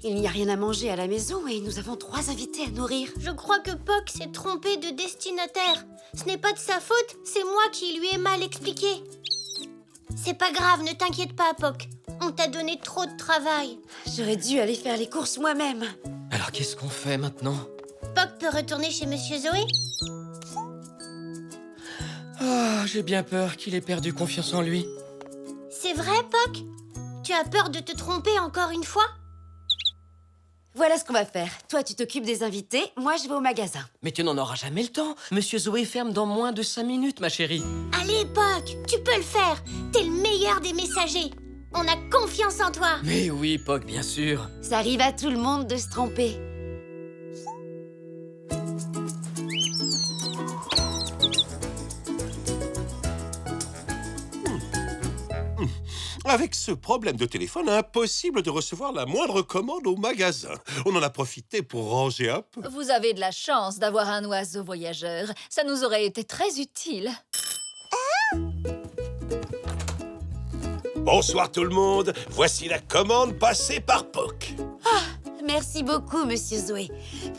Il n'y a rien à manger à la maison et nous avons 3 invités à nourrir.
Je crois que Poc s'est trompé de destinataire. Ce n'est pas de sa faute, c'est moi qui lui ai mal expliqué. C'est pas grave, ne t'inquiète pas, Poc. On t'a donné trop de travail.
J'aurais dû aller faire les courses moi-même.
Alors qu'est-ce qu'on fait maintenant?
Poc peut retourner chez Monsieur Zoé?
Oh, j'ai bien peur qu'il ait perdu confiance en lui.
C'est vrai, Poc? Tu as peur de te tromper encore une fois?
Voilà ce qu'on va faire. Toi, tu t'occupes des invités, moi, je vais au magasin.
Mais tu n'en auras jamais le temps. Monsieur Zoé ferme dans moins de 5 minutes, ma chérie.
Allez, Poc, tu peux le faire. T'es le meilleur des messagers. On a confiance en toi.
Mais oui, Poc, bien sûr.
Ça arrive à tout le monde de se tromper.
Avec ce problème de téléphone, impossible de recevoir la moindre commande au magasin. On en a profité pour ranger un peu.
Vous avez de la chance d'avoir un oiseau voyageur. Ça nous aurait été très utile.
Bonsoir tout le monde. Voici la commande passée par Poc.
Merci beaucoup, Monsieur Zoé.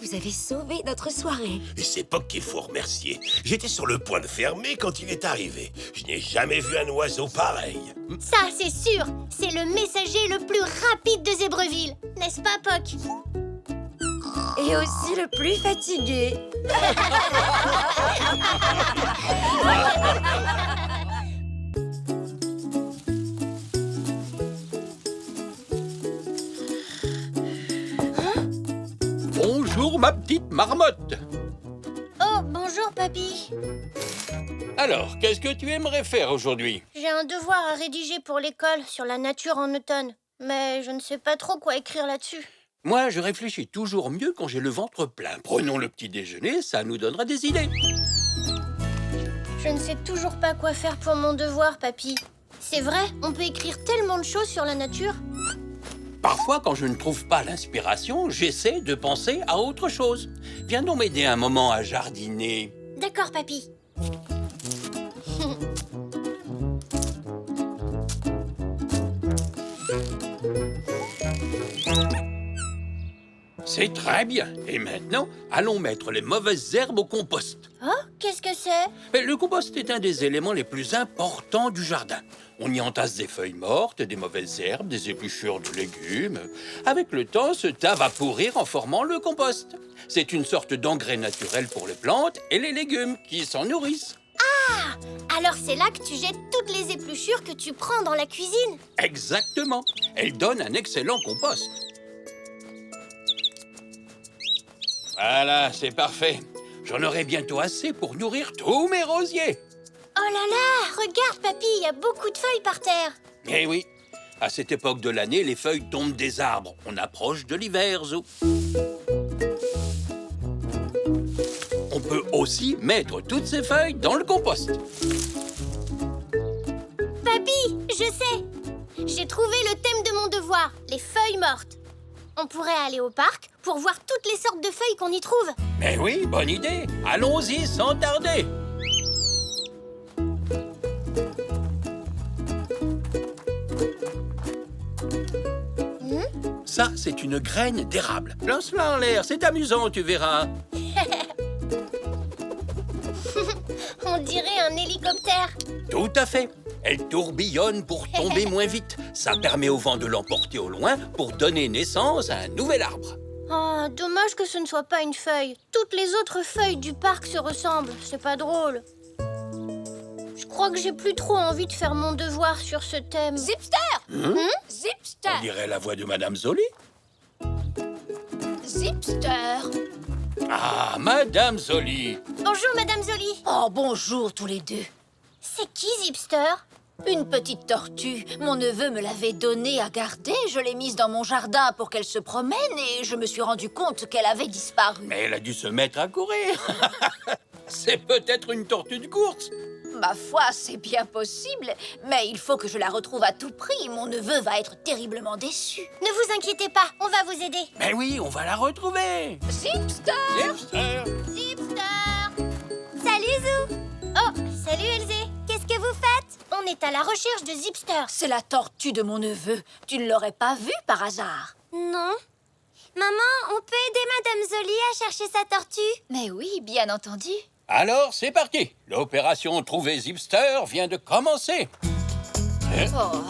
Vous avez sauvé notre soirée.
Et c'est Poc qu'il faut remercier. J'étais sur le point de fermer quand il est arrivé. Je n'ai jamais vu un oiseau pareil.
Ça, c'est sûr. C'est le messager le plus rapide de Zébreville. N'est-ce pas, Poc?
Et aussi le plus fatigué.
Bonjour, ma petite marmotte.
Oh, bonjour, papy.
Alors, qu'est-ce que tu aimerais faire aujourd'hui?
J'ai un devoir à rédiger pour l'école sur la nature en automne. Mais je ne sais pas trop quoi écrire là-dessus.
Moi, je réfléchis toujours mieux quand j'ai le ventre plein. Prenons le petit déjeuner, ça nous donnera des idées.
Je ne sais toujours pas quoi faire pour mon devoir, papy. C'est vrai, on peut écrire tellement de choses sur la nature.
Parfois, quand je ne trouve pas l'inspiration, j'essaie de penser à autre chose. Viens donc m'aider un moment à jardiner.
D'accord, papy.
C'est très bien. Et maintenant, allons mettre les mauvaises herbes au compost.
Oh, qu'est-ce que c'est?
Mais le compost est un des éléments les plus importants du jardin. On y entasse des feuilles mortes, des mauvaises herbes, des épluchures de légumes. Avec le temps, ce tas va pourrir en formant le compost. C'est une sorte d'engrais naturel pour les plantes et les légumes qui s'en nourrissent.
Ah! Alors c'est là que tu jettes toutes les épluchures que tu prends dans la cuisine?
Exactement. Elle donne un excellent compost. Voilà, c'est parfait. J'en aurai bientôt assez pour nourrir tous mes rosiers.
Oh là là! Regarde, papy, il y a beaucoup de feuilles par terre.
Eh oui, à cette époque de l'année, les feuilles tombent des arbres. On approche de l'hiver, Zou. On peut aussi mettre toutes ces feuilles dans le compost.
Papy, je sais! J'ai trouvé le thème de mon devoir, les feuilles mortes. On pourrait aller au parc pour voir toutes les sortes de feuilles qu'on y trouve.
Mais oui, bonne idée. Allons-y sans tarder. Ça, c'est une graine d'érable. Lance-la en l'air, c'est amusant, tu verras.
On dirait un hélicoptère.
Tout à fait. Elle tourbillonne pour tomber moins vite. Ça permet au vent de l'emporter au loin pour donner naissance à un nouvel arbre.
Oh, dommage que ce ne soit pas une feuille. Toutes les autres feuilles du parc se ressemblent. C'est pas drôle. Je crois que j'ai plus trop envie de faire mon devoir sur ce thème.
Zipster! Zipster!
On dirait la voix de Madame Zoli.
Zipster!
Ah, Madame Zoli.
Bonjour, Madame Zoli.
Oh, bonjour tous les deux.
C'est qui, Zipster?
Une petite tortue. Mon neveu me l'avait donnée à garder. Je l'ai mise dans mon jardin pour qu'elle se promène et je me suis rendu compte qu'elle avait disparu.
Mais elle a dû se mettre à courir. C'est peut-être une tortue de course.
Ma foi, c'est bien possible, mais il faut que je la retrouve à tout prix. Mon neveu va être terriblement déçu.
Ne vous inquiétez pas, on va vous aider.
Mais oui, on va la retrouver.
Zipster!
Zipster!
Zipster!
Salut, Zou.
Oh, salut, Elzé.
Qu'est-ce que vous faites?
On est à la recherche de Zipster.
C'est la tortue de mon neveu. Tu ne l'aurais pas vue par hasard?
Non. Maman, on peut aider Madame Zoli à chercher sa tortue?
Mais oui, bien entendu.
Alors, c'est parti. L'opération Trouver Zipster vient de commencer.
Oh.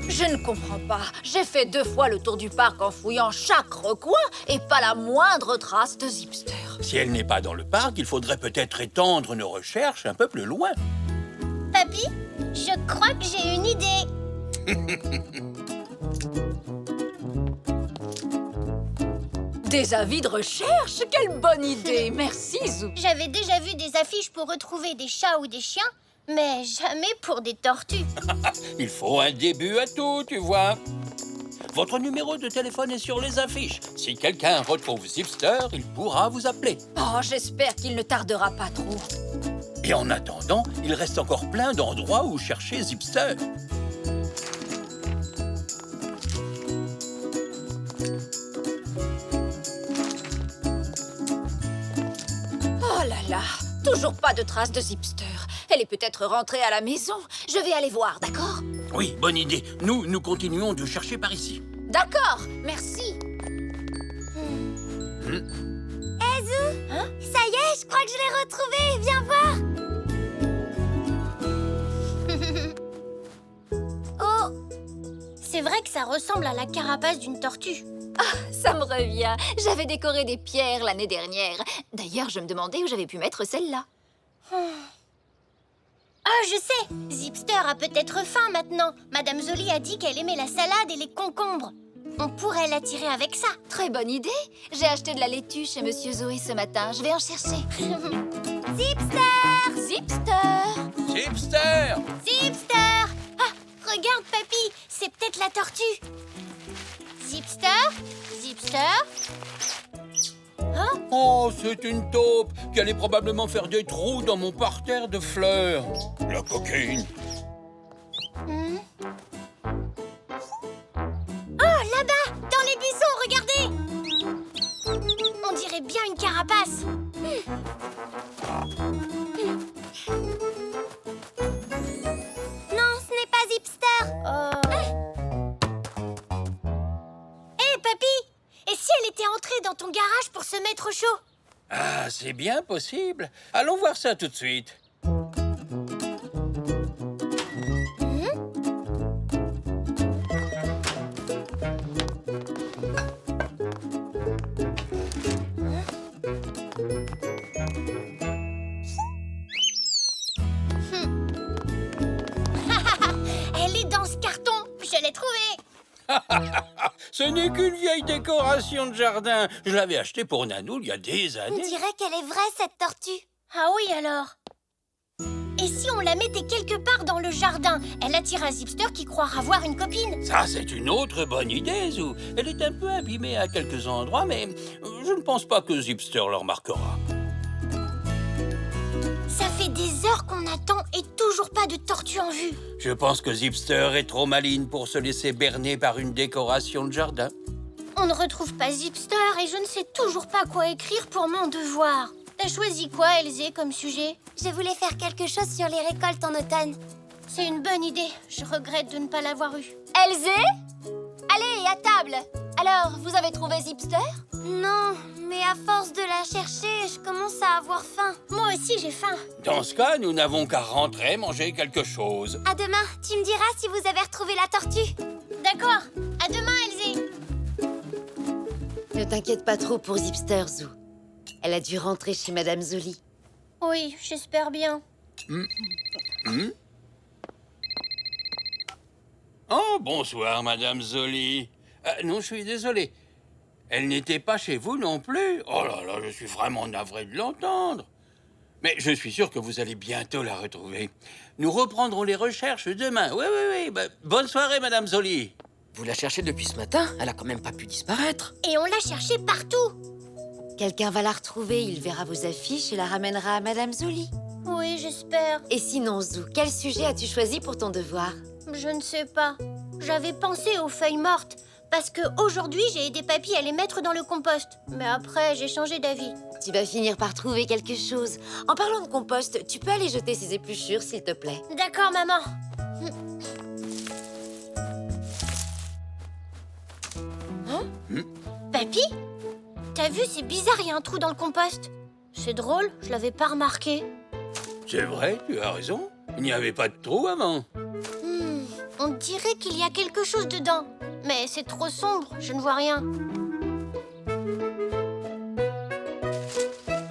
Je ne comprends pas. J'ai fait 2 fois le tour du parc en fouillant chaque recoin et pas la moindre trace de Zipster.
Si elle n'est pas dans le parc, il faudrait peut-être étendre nos recherches un peu plus loin.
Papy, je crois que j'ai une idée.
Des avis de recherche? Quelle bonne idée! Merci, Zou.
J'avais déjà vu des affiches pour retrouver des chats ou des chiens, mais jamais pour des tortues.
Il faut un début à tout, tu vois. Votre numéro de téléphone est sur les affiches. Si quelqu'un retrouve Zipster, il pourra vous appeler.
Oh, j'espère qu'il ne tardera pas trop.
Et en attendant, il reste encore plein d'endroits où chercher Zipster.
Oh là là, toujours pas de trace de Zipster. Elle est peut-être rentrée à la maison. Je vais aller voir, d'accord?
Oui, bonne idée. Nous continuons de chercher par ici.
D'accord, merci.
Ça y est, je crois que je l'ai retrouvé. Viens voir.
que ça ressemble à la carapace d'une tortue.
Ça me revient. J'avais décoré des pierres l'année dernière. D'ailleurs, je me demandais où j'avais pu mettre celle-là.
Ah, je sais! Zipster a peut-être faim maintenant. Madame Zoli a dit qu'elle aimait la salade et les concombres. On pourrait l'attirer avec ça.
Très bonne idée. J'ai acheté de la laitue chez Monsieur Zoé ce matin. Je vais en chercher.
Zipster!
Zipster!
Zipster!
Zipster! Ah, regarde, papy, c'est peut-être la tortue. Zipster? Zipster?
Oh, c'est une taupe qui allait probablement faire des trous dans mon parterre de fleurs. La coquine.
Oh, là-bas, dans les buissons, regardez! On dirait bien une carapace.
Non, ce n'est pas Zipster.
Hé, papy! Et si elle était entrée dans ton garage pour se mettre au chaud?
Ah, c'est bien possible. Allons voir ça tout de suite.
Elle est dans ce carton. Je l'ai trouvée.
Ce n'est qu'une vieille décoration de jardin. Je l'avais achetée pour Nanou il y a des
On
années.
dirait qu'elle est vraie, cette tortue.
Ah oui, alors? Et si on la mettait quelque part dans le jardin? Elle attirera Zipster qui croira voir une copine.
Ça, c'est une autre bonne idée, Zou. Elle est un peu abîmée à quelques endroits, mais je ne pense pas que Zipster le remarquera.
Ça fait des heures qu'on attend et toujours pas de tortue en vue.
Je pense que Zipster est trop maligne pour se laisser berner par une décoration de jardin.
On ne retrouve pas Zipster et je ne sais toujours pas quoi écrire pour mon devoir. T'as choisi quoi, Elzé, comme sujet?
Je voulais faire quelque chose sur les récoltes en automne.
C'est une bonne idée. Je regrette de ne pas l'avoir eue.
Elzé? Allez, à table. Alors, vous avez trouvé Zipster?
Non, mais à force de la chercher, je commence à avoir faim.
Moi aussi, j'ai faim.
Dans ce cas, nous n'avons qu'à rentrer manger quelque chose.
À demain, tu me diras si vous avez retrouvé la tortue.
D'accord. À demain, Elzé.
Ne t'inquiète pas trop pour Zipster, Zou. Elle a dû rentrer chez Madame Zoli.
Oui, j'espère bien.
Oh, bonsoir, Madame Zoli. Non, je suis désolé. Elle n'était pas chez vous non plus. Oh là là, je suis vraiment navré de l'entendre. Mais je suis sûr que vous allez bientôt la retrouver. Nous reprendrons les recherches demain. Oui. Bonne soirée, Madame Zoli.
Vous la cherchez depuis ce matin? Elle a quand même pas pu disparaître.
Et on l'a cherchée partout.
Quelqu'un va la retrouver, il verra vos affiches et la ramènera à Madame Zoli.
Oui, j'espère.
Et sinon, Zou, quel sujet as-tu choisi pour ton devoir?
Je ne sais pas. J'avais pensé aux feuilles mortes. Parce que aujourd'hui, j'ai aidé papy à les mettre dans le compost. Mais après, j'ai changé d'avis.
Tu vas finir par trouver quelque chose. En parlant de compost, tu peux aller jeter ces épluchures, s'il te plaît.
D'accord, maman. Papy? T'as vu, c'est bizarre, il y a un trou dans le compost. C'est drôle, je l'avais pas remarqué.
C'est vrai, tu as raison. Il n'y avait pas de trou avant.
On dirait qu'il y a quelque chose dedans. Mais c'est trop sombre, je ne vois rien.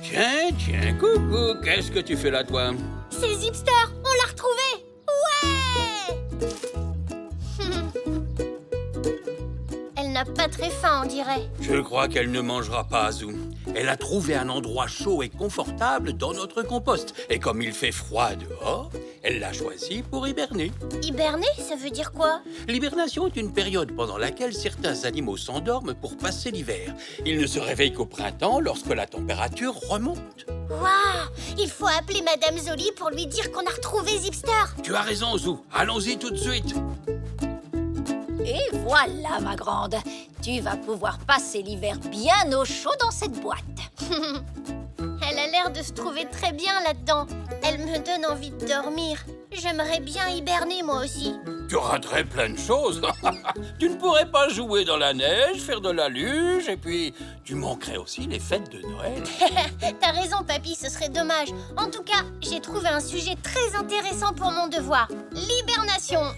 Tiens, coucou, qu'est-ce que tu fais là, toi?
C'est Zipster, on l'a retrouvé. Ouais. Elle n'a pas très faim, on dirait.
Je crois qu'elle ne mangera pas, Zou. Elle a trouvé un endroit chaud et confortable dans notre compost. Et comme il fait froid dehors, elle l'a choisi pour hiberner.
Hiberner, ça veut dire quoi?
L'hibernation est une période pendant laquelle certains animaux s'endorment pour passer l'hiver. Ils ne se réveillent qu'au printemps lorsque la température remonte.
Waouh! Il faut appeler Madame Zoli pour lui dire qu'on a retrouvé Zipster.
Tu as raison, Zou. Allons-y tout de suite.
Et voilà, ma grande. Tu vas pouvoir passer l'hiver bien au chaud dans cette boîte.
Elle a l'air de se trouver très bien là-dedans. Elle me donne envie de dormir. J'aimerais bien hiberner, moi aussi.
Tu raterais plein de choses. Tu ne pourrais pas jouer dans la neige, faire de la luge, et puis tu manquerais aussi les fêtes de Noël.
T'as raison, papy, ce serait dommage. En tout cas, j'ai trouvé un sujet très intéressant pour mon devoir. L'hibernation. décoration.